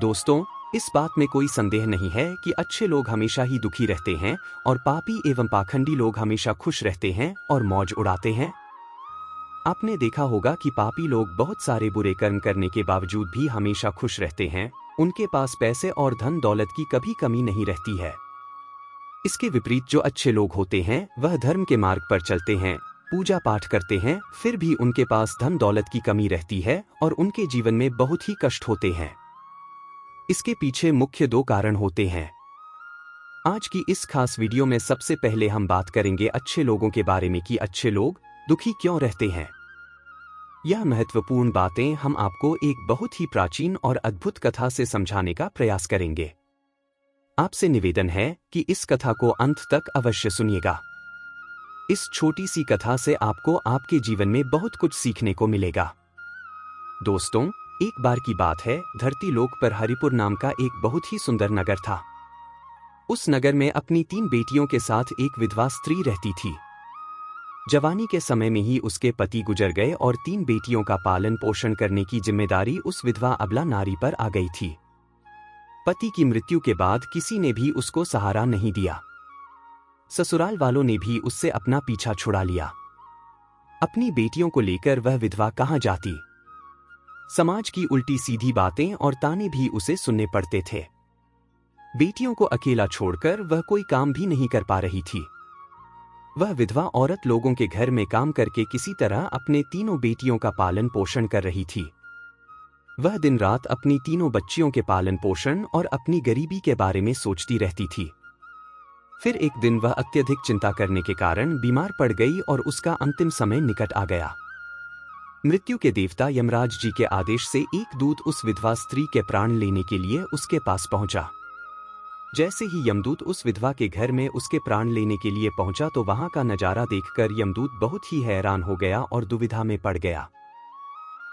दोस्तों, इस बात में कोई संदेह नहीं है कि अच्छे लोग हमेशा ही दुखी रहते हैं और पापी एवं पाखंडी लोग हमेशा खुश रहते हैं और मौज उड़ाते हैं। आपने देखा होगा कि पापी लोग बहुत सारे बुरे कर्म करने के बावजूद भी हमेशा खुश रहते हैं। उनके पास पैसे और धन दौलत की कभी कमी नहीं रहती है। इसके विपरीत जो अच्छे लोग होते हैं वह धर्म के मार्ग पर चलते हैं, पूजा पाठ करते हैं, फिर भी उनके पास धन दौलत की कमी रहती है और उनके जीवन में बहुत ही कष्ट होते हैं। इसके पीछे मुख्य दो कारण होते हैं। आज की इस खास वीडियो में सबसे पहले हम बात करेंगे अच्छे लोगों के बारे में कि अच्छे लोग दुखी क्यों रहते हैं। यह महत्वपूर्ण बातें हम आपको एक बहुत ही प्राचीन और अद्भुत कथा से समझाने का प्रयास करेंगे। आपसे निवेदन है कि इस कथा को अंत तक अवश्य सुनिएगा। इस छोटी सी कथा से आपको आपके जीवन में बहुत कुछ सीखने को मिलेगा। दोस्तों, एक बार की बात है, धरती लोक पर हरिपुर नाम का एक बहुत ही सुंदर नगर था। उस नगर में अपनी 3 बेटियों के साथ एक विधवा स्त्री रहती थी। जवानी के समय में ही उसके पति गुजर गए और 3 बेटियों का पालन पोषण करने की जिम्मेदारी उस विधवा अबला नारी पर आ गई थी। पति की मृत्यु के बाद किसी ने भी उसको सहारा नहीं दिया। ससुराल वालों ने भी उससे अपना पीछा छुड़ा लिया। अपनी बेटियों को लेकर वह विधवा कहाँ जाती। समाज की उल्टी सीधी बातें और ताने भी उसे सुनने पड़ते थे। बेटियों को अकेला छोड़कर वह कोई काम भी नहीं कर पा रही थी। वह विधवा औरत लोगों के घर में काम करके किसी तरह अपने 3 बेटियों का पालन पोषण कर रही थी। वह दिन रात अपनी 3 बच्चियों के पालन पोषण और अपनी गरीबी के बारे में सोचती रहती थी। फिर एक दिन वह अत्यधिक चिंता करने के कारण बीमार पड़ गई और उसका अंतिम समय निकट आ गया। मृत्यु के देवता यमराज जी के आदेश से एक दूत उस विधवा स्त्री के प्राण लेने के लिए उसके पास पहुंचा। जैसे ही यमदूत उस विधवा के घर में उसके प्राण लेने के लिए पहुंचा तो वहां का नजारा देखकर यमदूत बहुत ही हैरान हो गया और दुविधा में पड़ गया।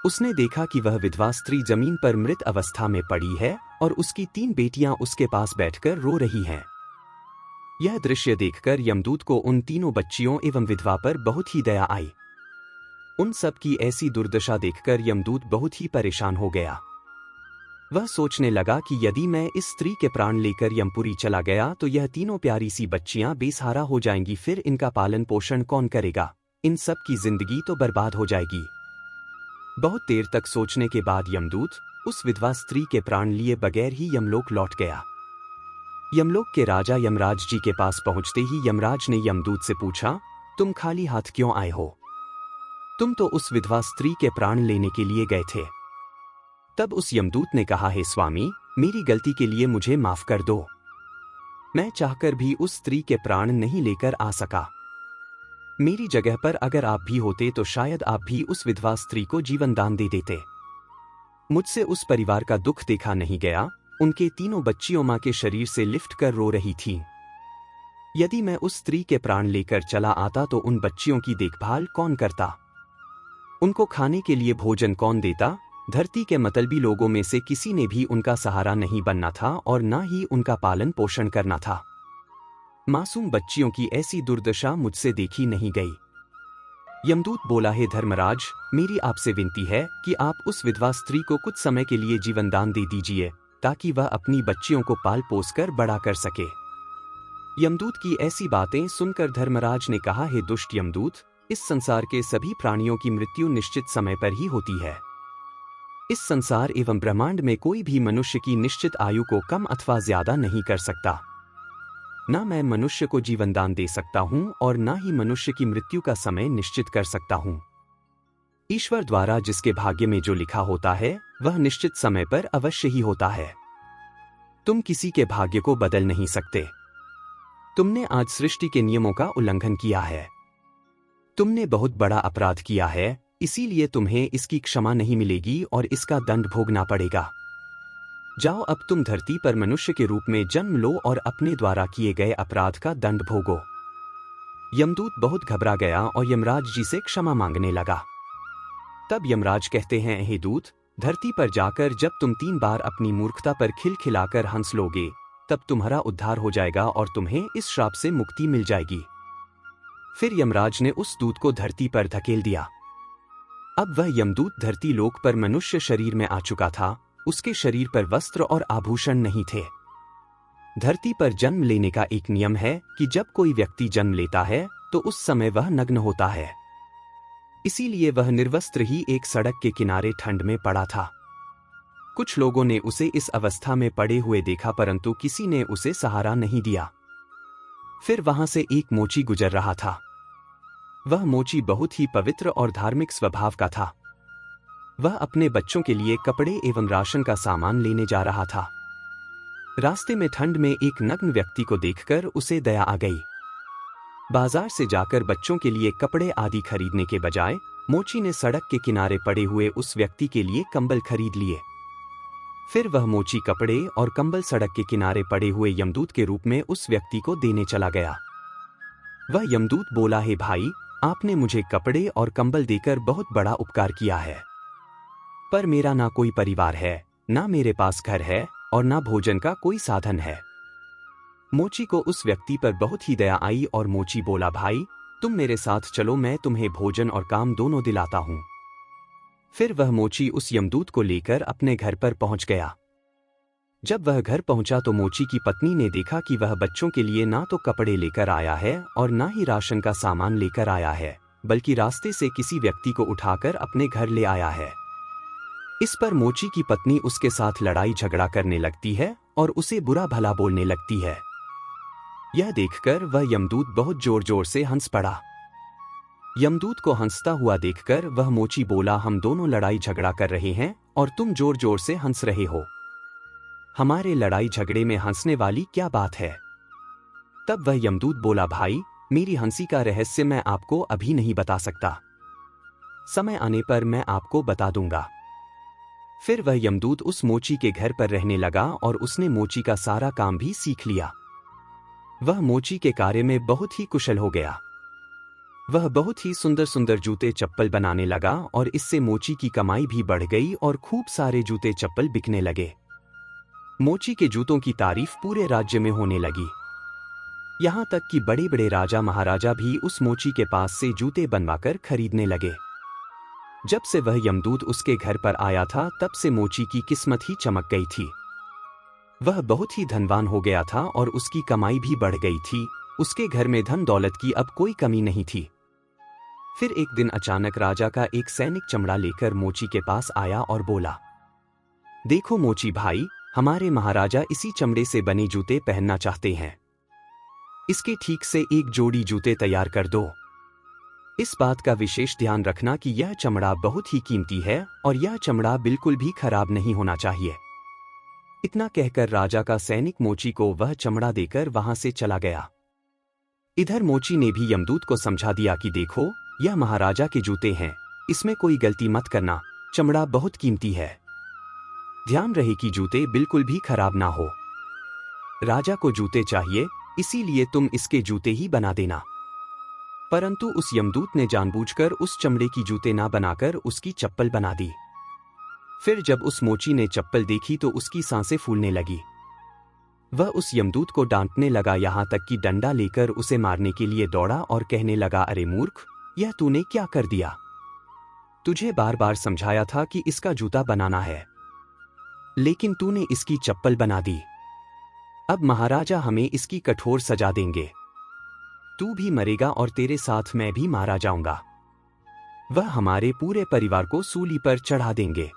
उसने देखा कि वह विधवा स्त्री जमीन पर मृत अवस्था में पड़ी है और उसकी 3 बेटियां उसके पास बैठकर रो रही हैं। यह दृश्य देखकर यमदूत को उन 3 बच्चियों एवं विधवा पर बहुत ही दया आई। उन सब की ऐसी दुर्दशा देखकर यमदूत बहुत ही परेशान हो गया। वह सोचने लगा कि यदि मैं इस स्त्री के प्राण लेकर यमपुरी चला गया तो यह 3 प्यारी सी बच्चियां बेसहारा हो जाएंगी, फिर इनका पालन पोषण कौन करेगा। इन सब की जिंदगी तो बर्बाद हो जाएगी। बहुत देर तक सोचने के बाद यमदूत उस विधवा स्त्री के प्राण लिए बगैर ही यमलोक लौट गया। यमलोक के राजा यमराज जी के पास पहुंचते ही यमराज ने यमदूत से पूछा, तुम खाली हाथ क्यों आए हो? तुम तो उस विधवा स्त्री के प्राण लेने के लिए गए थे। तब उस यमदूत ने कहा, हे स्वामी, मेरी गलती के लिए मुझे माफ कर दो। मैं चाहकर भी उस स्त्री के प्राण नहीं लेकर आ सका। मेरी जगह पर अगर आप भी होते तो शायद आप भी उस विधवा स्त्री को जीवन दान दे देते। मुझसे उस परिवार का दुख देखा नहीं गया। उनके 3 बच्चियों मां के शरीर से लिफ्ट कर रो रही थीं। यदि मैं उस स्त्री के प्राण लेकर चला आता तो उन बच्चियों की देखभाल कौन करता? उनको खाने के लिए भोजन कौन देता? धरती के मतलबी लोगों में से किसी ने भी उनका सहारा नहीं बनना था और न ही उनका पालन पोषण करना था। मासूम बच्चियों की ऐसी दुर्दशा मुझसे देखी नहीं गई। यमदूत बोला, हे धर्मराज, मेरी आपसे विनती है कि आप उस विधवा स्त्री को कुछ समय के लिए जीवन दान दे दीजिए ताकि वह अपनी बच्चियों को पाल पोस कर बड़ा कर सके। यमदूत की ऐसी बातें सुनकर धर्मराज ने कहा, हे दुष्ट यमदूत, इस संसार के सभी प्राणियों की मृत्यु निश्चित समय पर ही होती है। इस संसार एवं ब्रह्मांड में कोई भी मनुष्य की निश्चित आयु को कम अथवा ज्यादा नहीं कर सकता। न मैं मनुष्य को जीवन दान दे सकता हूं और न ही मनुष्य की मृत्यु का समय निश्चित कर सकता हूं। ईश्वर द्वारा जिसके भाग्य में जो लिखा होता है वह निश्चित समय पर अवश्य ही होता है। तुम किसी के भाग्य को बदल नहीं सकते। तुमने आज सृष्टि के नियमों का उल्लंघन किया है। तुमने बहुत बड़ा अपराध किया है, इसीलिए तुम्हें इसकी क्षमा नहीं मिलेगी और इसका दंड भोगना पड़ेगा। जाओ, अब तुम धरती पर मनुष्य के रूप में जन्म लो और अपने द्वारा किए गए अपराध का दंड भोगो। यमदूत बहुत घबरा गया और यमराज जी से क्षमा मांगने लगा। तब यमराज कहते हैं, हे दूत, धरती पर जाकर जब तुम 3 बार अपनी मूर्खता पर खिलखिलाकर हंस लोगे तब तुम्हारा उद्धार हो जाएगा और तुम्हें इस श्राप से मुक्ति मिल जाएगी। फिर यमराज ने उस दूत को धरती पर धकेल दिया। अब वह यमदूत धरती लोक पर मनुष्य शरीर में आ चुका था। उसके शरीर पर वस्त्र और आभूषण नहीं थे। धरती पर जन्म लेने का एक नियम है कि जब कोई व्यक्ति जन्म लेता है तो उस समय वह नग्न होता है। इसीलिए वह निर्वस्त्र ही एक सड़क के किनारे ठंड में पड़ा था। कुछ लोगों ने उसे इस अवस्था में पड़े हुए देखा, परंतु किसी ने उसे सहारा नहीं दिया। फिर वहां से एक मोची गुजर रहा था। वह मोची बहुत ही पवित्र और धार्मिक स्वभाव का था। वह अपने बच्चों के लिए कपड़े एवं राशन का सामान लेने जा रहा था। रास्ते में ठंड में एक नग्न व्यक्ति को देखकर उसे दया आ गई। बाजार से जाकर बच्चों के लिए कपड़े आदि खरीदने के बजाय मोची ने सड़क के किनारे पड़े हुए उस व्यक्ति के लिए कंबल खरीद लिए। फिर वह मोची कपड़े और कंबल सड़क के किनारे पड़े हुए यमदूत के रूप में उस व्यक्ति को देने चला गया। वह यमदूत बोला, हे भाई, आपने मुझे कपड़े और कंबल देकर बहुत बड़ा उपकार किया है, पर मेरा ना कोई परिवार है, ना मेरे पास घर है और ना भोजन का कोई साधन है। मोची को उस व्यक्ति पर बहुत ही दया आई और मोची बोला, भाई तुम मेरे साथ चलो, मैं तुम्हें भोजन और काम दोनों दिलाता हूं। फिर वह मोची उस यमदूत को लेकर अपने घर पर पहुंच गया। जब वह घर पहुंचा तो मोची की पत्नी ने देखा कि वह बच्चों के लिए ना तो कपड़े लेकर आया है और ना ही राशन का सामान लेकर आया है, बल्कि रास्ते से किसी व्यक्ति को उठाकर अपने घर ले आया है। इस पर मोची की पत्नी उसके साथ लड़ाई झगड़ा करने लगती है और उसे बुरा भला बोलने लगती है। यह देखकर वह यमदूत बहुत जोर जोर से हंस पड़ा। यमदूत को हंसता हुआ देखकर वह मोची बोला, हम दोनों लड़ाई झगड़ा कर रहे हैं और तुम जोर जोर से हंस रहे हो। हमारे लड़ाई झगड़े में हंसने वाली क्या बात है? तब वह यमदूत बोला, भाई मेरी हंसी का रहस्य मैं आपको अभी नहीं बता सकता, समय आने पर मैं आपको बता दूंगा। फिर वह यमदूत उस मोची के घर पर रहने लगा और उसने मोची का सारा काम भी सीख लिया। वह मोची के कार्य में बहुत ही कुशल हो गया। वह बहुत ही सुंदर सुंदर जूते चप्पल बनाने लगा और इससे मोची की कमाई भी बढ़ गई और खूब सारे जूते चप्पल बिकने लगे। मोची के जूतों की तारीफ पूरे राज्य में होने लगी। यहां तक कि बड़े बड़े राजा महाराजा भी उस मोची के पास से जूते बनवाकर खरीदने लगे। जब से वह यमदूत उसके घर पर आया था तब से मोची की किस्मत ही चमक गई थी। वह बहुत ही धनवान हो गया था और उसकी कमाई भी बढ़ गई थी। उसके घर में धन दौलत की अब कोई कमी नहीं थी। फिर एक दिन अचानक राजा का एक सैनिक चमड़ा लेकर मोची के पास आया और बोला, देखो मोची भाई, हमारे महाराजा इसी चमड़े से बने जूते पहनना चाहते हैं। इसके ठीक से एक जोड़ी जूते तैयार कर दो। इस बात का विशेष ध्यान रखना कि यह चमड़ा बहुत ही कीमती है और यह चमड़ा बिल्कुल भी खराब नहीं होना चाहिए। इतना कहकर राजा का सैनिक मोची को वह चमड़ा देकर वहां से चला गया। इधर मोची ने भी यमदूत को समझा दिया कि देखो, यह महाराजा के जूते हैं, इसमें कोई गलती मत करना, चमड़ा बहुत कीमती है, ध्यान रहे कि जूते बिल्कुल भी खराब ना हो। राजा को जूते चाहिए, इसीलिए तुम इसके जूते ही बना देना। परंतु उस यमदूत ने जानबूझकर उस चमड़े की जूते ना बनाकर उसकी चप्पल बना दी। फिर जब उस मोची ने चप्पल देखी तो उसकी सांसें फूलने लगी। वह उस यमदूत को डांटने लगा, यहां तक कि डंडा लेकर उसे मारने के लिए दौड़ा और कहने लगा, अरे मूर्ख, यह तूने क्या कर दिया? तुझे बार बार समझाया था कि इसका जूता बनाना है, लेकिन तूने इसकी चप्पल बना दी। अब महाराजा हमें इसकी कठोर सजा देंगे, तू भी मरेगा और तेरे साथ मैं भी मारा जाऊंगा। वह हमारे पूरे परिवार को सूली पर चढ़ा देंगे।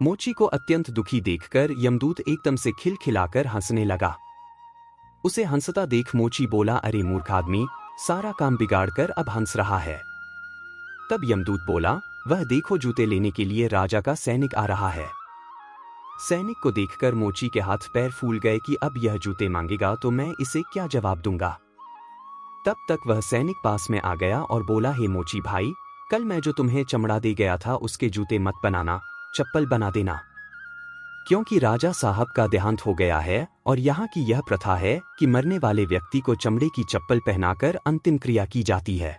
मोची को अत्यंत दुखी देखकर यमदूत एकदम से खिलखिलाकर हंसने लगा। उसे हंसता देख मोची बोला, अरे मूर्ख आदमी, सारा काम बिगाड़कर अब हंस रहा है। तब यमदूत बोला, वह देखो, जूते लेने के लिए राजा का सैनिक आ रहा है। सैनिक को देखकर मोची के हाथ पैर फूल गए कि अब यह जूते मांगेगा तो मैं इसे क्या जवाब दूंगा। तब तक वह सैनिक पास में आ गया और बोला, हे मोची भाई, कल मैं जो तुम्हें चमड़ा दे गया था उसके जूते मत बनाना, चप्पल बना देना, क्योंकि राजा साहब का देहांत हो गया है और यहाँ की यह प्रथा है कि मरने वाले व्यक्ति को चमड़े की चप्पल पहनाकर अंतिम क्रिया की जाती है।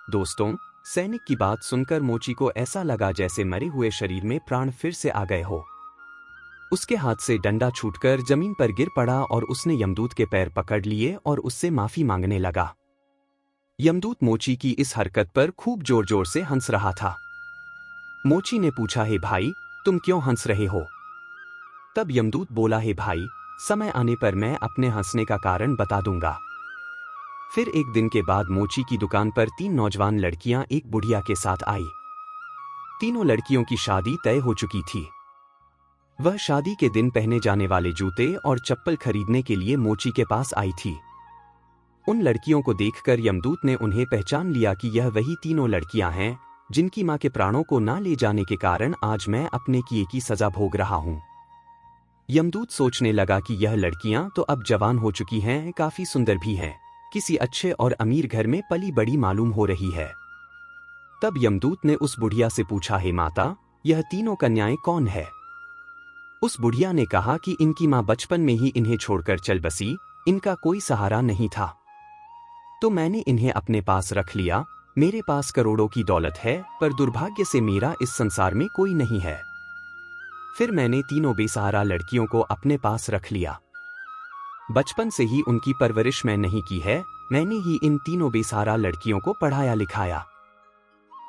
दोस्तों, सैनिक की बात सुनकर मोची को ऐसा लगा जैसे मरे हुए शरीर में प्राण फिर से आ गए हो। उसके हाथ से डंडा छूटकर जमीन पर गिर पड़ा और उसने यमदूत के पैर पकड़ लिए और उससे माफी मांगने लगा। यमदूत मोची की इस हरकत पर खूब जोर जोर से हंस रहा था। मोची ने पूछा, हे भाई, तुम क्यों हंस रहे हो? तब यमदूत बोला, है भाई, समय आने पर मैं अपने हंसने का कारण बता दूंगा। फिर एक दिन के बाद मोची की दुकान पर 3 नौजवान लड़कियां एक बुढ़िया के साथ आई। तीनों लड़कियों की शादी तय हो चुकी थी। वह शादी के दिन पहने जाने वाले जूते और चप्पल खरीदने के लिए मोची के पास आई थी। उन लड़कियों को देखकर यमदूत ने उन्हें पहचान लिया कि यह वही तीनों लड़कियां हैं जिनकी मां के प्राणों को ना ले जाने के कारण आज मैं अपने किए की सजा भोग रहा हूं। यमदूत सोचने लगा कि यह लड़कियां तो अब जवान हो चुकी हैं, काफी सुंदर भी हैं, किसी अच्छे और अमीर घर में पली बड़ी मालूम हो रही है। तब यमदूत ने उस बुढ़िया से पूछा, हे माता, यह तीनों कन्याएं कौन है? उस बुढ़िया ने कहा कि इनकी मां बचपन में ही इन्हें छोड़कर चल बसी, इनका कोई सहारा नहीं था, तो मैंने इन्हें अपने पास रख लिया। मेरे पास करोड़ों की दौलत है, पर दुर्भाग्य से मेरा इस संसार में कोई नहीं है। फिर मैंने तीनों बेसहारा लड़कियों को अपने पास रख लिया। बचपन से ही उनकी परवरिश मैं नहीं की है, मैंने ही इन तीनों बेसहारा लड़कियों को पढ़ाया लिखाया,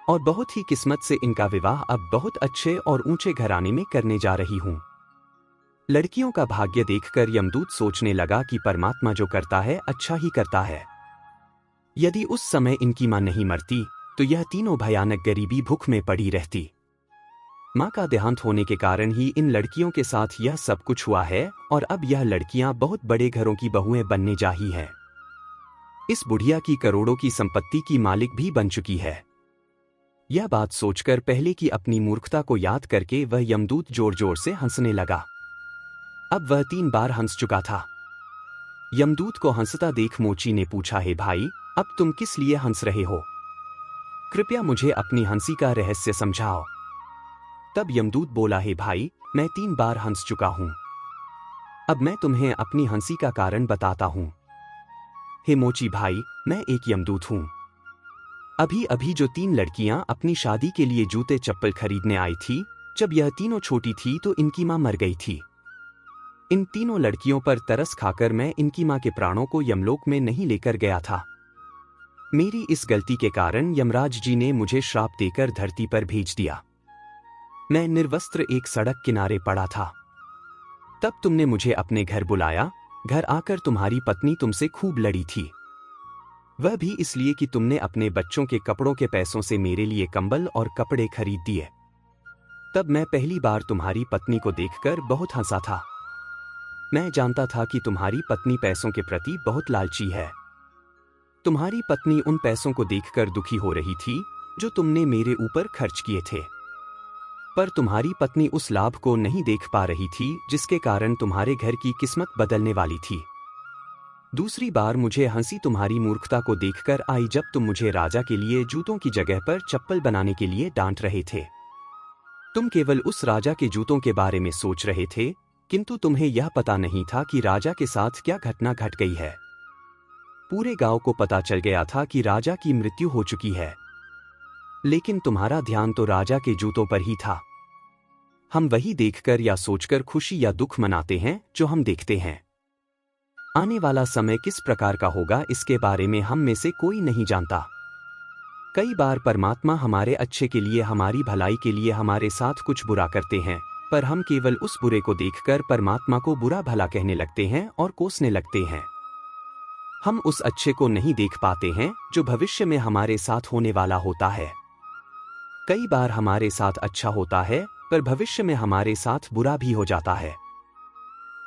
और बहुत ही किस्मत से इनका विवाह अब बहुत अच्छे और ऊंचे घराने में करने जा रही हूं। लड़कियों का भाग्य देखकर यमदूत सोचने लगा कि परमात्मा जो करता है अच्छा ही करता है। यदि उस समय इनकी मां नहीं मरती तो यह तीनों भयानक गरीबी भूख में पड़ी रहती। मां का देहांत होने के कारण ही इन लड़कियों के साथ यह सब कुछ हुआ है, और अब यह लड़कियां बहुत बड़े घरों की बहुएं बनने जा ही हैं। इस बुढ़िया की करोड़ों की संपत्ति की मालिक भी बन चुकी है। यह बात सोचकर पहले की अपनी मूर्खता को याद करके वह यमदूत जोर जोर से हंसने लगा। अब वह 3 बार हंस चुका था। यमदूत को हंसता देख मोची ने पूछा, हे भाई, अब तुम किस लिए हंस रहे हो? कृपया मुझे अपनी हंसी का रहस्य समझाओ। तब यमदूत बोला, हे भाई, मैं 3 बार हंस चुका हूं। अब मैं तुम्हें अपनी हंसी का कारण बताता हूं। हे मोची भाई, मैं एक यमदूत हूं। अभी अभी जो 3 लड़कियां अपनी शादी के लिए जूते चप्पल खरीदने आई थी, जब यह तीनों छोटी थी तो इनकी मां मर गई थी। इन तीनों लड़कियों पर तरस खाकर मैं इनकी मां के प्राणों को यमलोक में नहीं लेकर गया था। मेरी इस गलती के कारण यमराज जी ने मुझे श्राप देकर धरती पर भेज दिया। मैं निर्वस्त्र एक सड़क किनारे पड़ा था। तब तुमने मुझे अपने घर बुलाया। घर आकर तुम्हारी पत्नी तुमसे खूब लड़ी थी, वह भी इसलिए कि तुमने अपने बच्चों के कपड़ों के पैसों से मेरे लिए कंबल और कपड़े खरीद दिए। तब मैं पहली बार तुम्हारी पत्नी को देखकर बहुत हंसा था। मैं जानता था कि तुम्हारी पत्नी पैसों के प्रति बहुत लालची है। तुम्हारी पत्नी उन पैसों को देखकर दुखी हो रही थी जो तुमने मेरे ऊपर खर्च किए थे, पर तुम्हारी पत्नी उस लाभ को नहीं देख पा रही थी जिसके कारण तुम्हारे घर की किस्मत बदलने वाली थी। दूसरी बार मुझे हंसी तुम्हारी मूर्खता को देखकर आई जब तुम मुझे राजा के लिए जूतों की जगह पर चप्पल बनाने के लिए डांट रहे थे। तुम केवल उस राजा के जूतों के बारे में सोच रहे थे, किंतु तुम्हें यह पता नहीं था कि राजा के साथ क्या घटना घट गई है। पूरे गांव को पता चल गया था कि राजा की मृत्यु हो चुकी है, लेकिन तुम्हारा ध्यान तो राजा के जूतों पर ही था। हम वही देखकर या सोचकर खुशी या दुख मनाते हैं जो हम देखते हैं। आने वाला समय किस प्रकार का होगा इसके बारे में हम में से कोई नहीं जानता। कई बार परमात्मा हमारे अच्छे के लिए, हमारी भलाई के लिए हमारे साथ कुछ बुरा करते हैं, पर हम केवल उस बुरे को देखकर परमात्मा को बुरा भला कहने लगते हैं और कोसने लगते हैं। हम उस अच्छे को नहीं देख पाते हैं जो भविष्य में हमारे साथ होने वाला होता है। कई बार हमारे साथ अच्छा होता है पर भविष्य में हमारे साथ बुरा भी हो जाता है।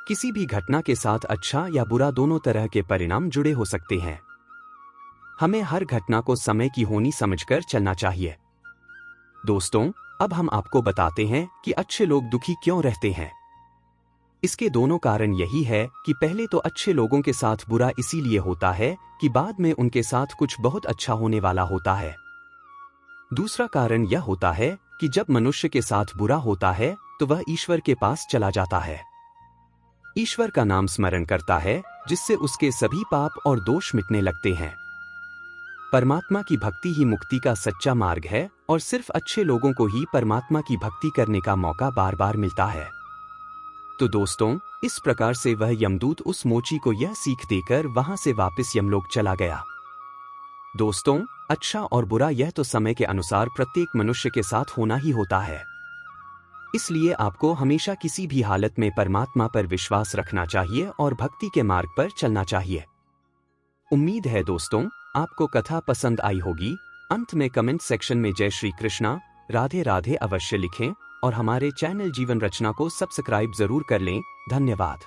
किसी भी घटना के साथ अच्छा या बुरा दोनों तरह के परिणाम जुड़े हो सकते हैं। हमें हर घटना को समय की होनी समझकर चलना चाहिए। दोस्तों, अब हम आपको बताते हैं कि अच्छे लोग दुखी क्यों रहते हैं। इसके दोनों कारण यही है कि पहले तो अच्छे लोगों के साथ बुरा इसीलिए होता है कि बाद में उनके साथ कुछ बहुत अच्छा होने वाला होता है। दूसरा कारण यह होता है कि जब मनुष्य के साथ बुरा होता है तो वह ईश्वर के पास चला जाता है, ईश्वर का नाम स्मरण करता है, जिससे उसके सभी पाप और दोष मिटने लगते हैं। परमात्मा की भक्ति ही मुक्ति का सच्चा मार्ग है और सिर्फ अच्छे लोगों को ही परमात्मा की भक्ति करने का मौका बार बार मिलता है। तो दोस्तों, इस प्रकार से वह यमदूत उस मोची को यह सीख देकर वहां से वापस यमलोक चला गया। दोस्तों, अच्छा और बुरा यह तो समय के अनुसार प्रत्येक मनुष्य के साथ होना ही होता है। इसलिए आपको हमेशा किसी भी हालत में परमात्मा पर विश्वास रखना चाहिए और भक्ति के मार्ग पर चलना चाहिए। उम्मीद है दोस्तों, आपको कथा पसंद आई होगी। अंत में कमेंट सेक्शन में जय श्री कृष्णा, राधे राधे अवश्य लिखें और हमारे चैनल जीवन रचना को सब्सक्राइब जरूर कर लें। धन्यवाद।